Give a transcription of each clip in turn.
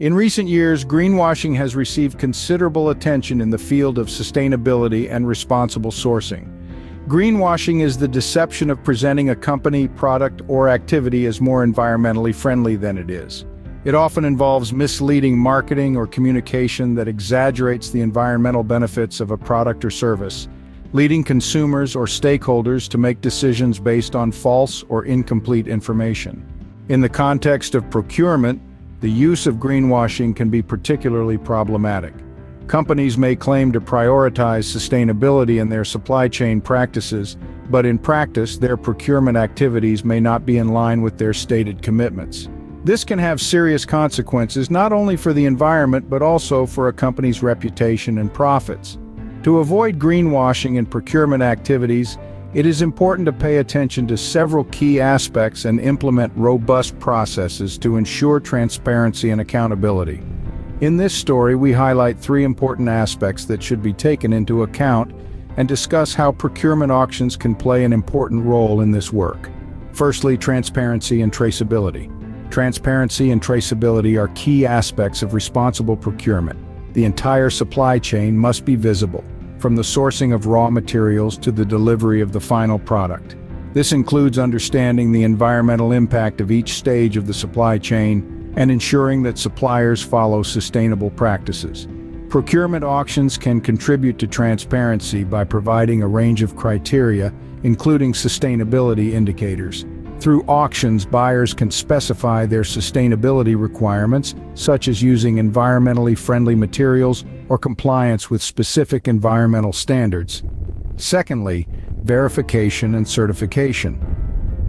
In recent years, greenwashing has received considerable attention in the field of sustainability and responsible sourcing. Greenwashing is the deception of presenting a company, product, or activity as more environmentally friendly than it is. It often involves misleading marketing or communication that exaggerates the environmental benefits of a product or service, leading consumers or stakeholders to make decisions based on false or incomplete information. In the context of procurement, the use of greenwashing can be particularly problematic. Companies may claim to prioritize sustainability in their supply chain practices, but in practice, their procurement activities may not be in line with their stated commitments. This can have serious consequences not only for the environment but also for a company's reputation and profits. To avoid greenwashing in procurement activities, it is important to pay attention to several key aspects and implement robust processes to ensure transparency and accountability. In this story, we highlight three important aspects that should be taken into account and discuss how procurement auctions can play an important role in this work. Firstly, transparency and traceability. Transparency and traceability are key aspects of responsible procurement. The entire supply chain must be visible, from the sourcing of raw materials to the delivery of the final product. This includes understanding the environmental impact of each stage of the supply chain and ensuring that suppliers follow sustainable practices. Procurement auctions can contribute to transparency by providing a range of criteria, including sustainability indicators. Through auctions, buyers can specify their sustainability requirements, such as using environmentally friendly materials or compliance with specific environmental standards. Secondly, verification and certification.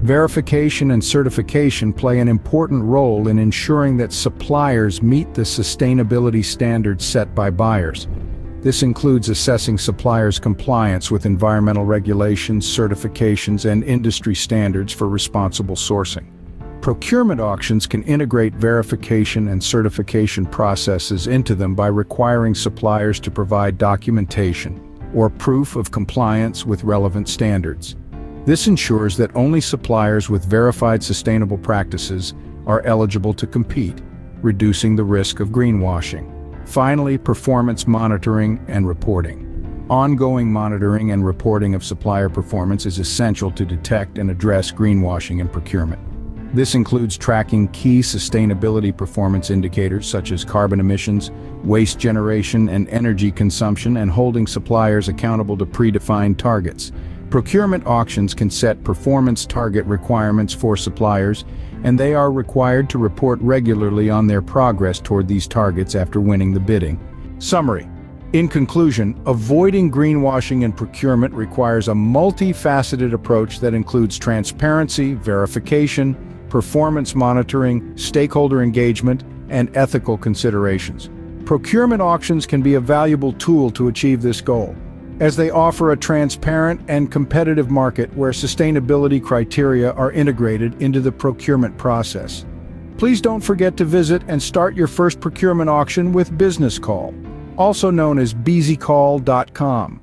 Verification and certification play an important role in ensuring that suppliers meet the sustainability standards set by buyers. This includes assessing suppliers' compliance with environmental regulations, certifications, and industry standards for responsible sourcing. Procurement auctions can integrate verification and certification processes into them by requiring suppliers to provide documentation or proof of compliance with relevant standards. This ensures that only suppliers with verified sustainable practices are eligible to compete, reducing the risk of greenwashing. Finally, performance monitoring and reporting. Ongoing monitoring and reporting of supplier performance is essential to detect and address greenwashing in procurement. This includes tracking key sustainability performance indicators such as carbon emissions, waste generation, and energy consumption, and holding suppliers accountable to predefined targets. Procurement auctions can set performance target requirements for suppliers, and they are required to report regularly on their progress toward these targets after winning the bidding. Summary. In conclusion, avoiding greenwashing in procurement requires a multifaceted approach that includes transparency, verification, performance monitoring, stakeholder engagement, and ethical considerations. Procurement auctions can be a valuable tool to achieve this goal, as they offer a transparent and competitive market where sustainability criteria are integrated into the procurement process. Please don't forget to visit and start your first procurement auction with Business Call, also known as bzcall.com.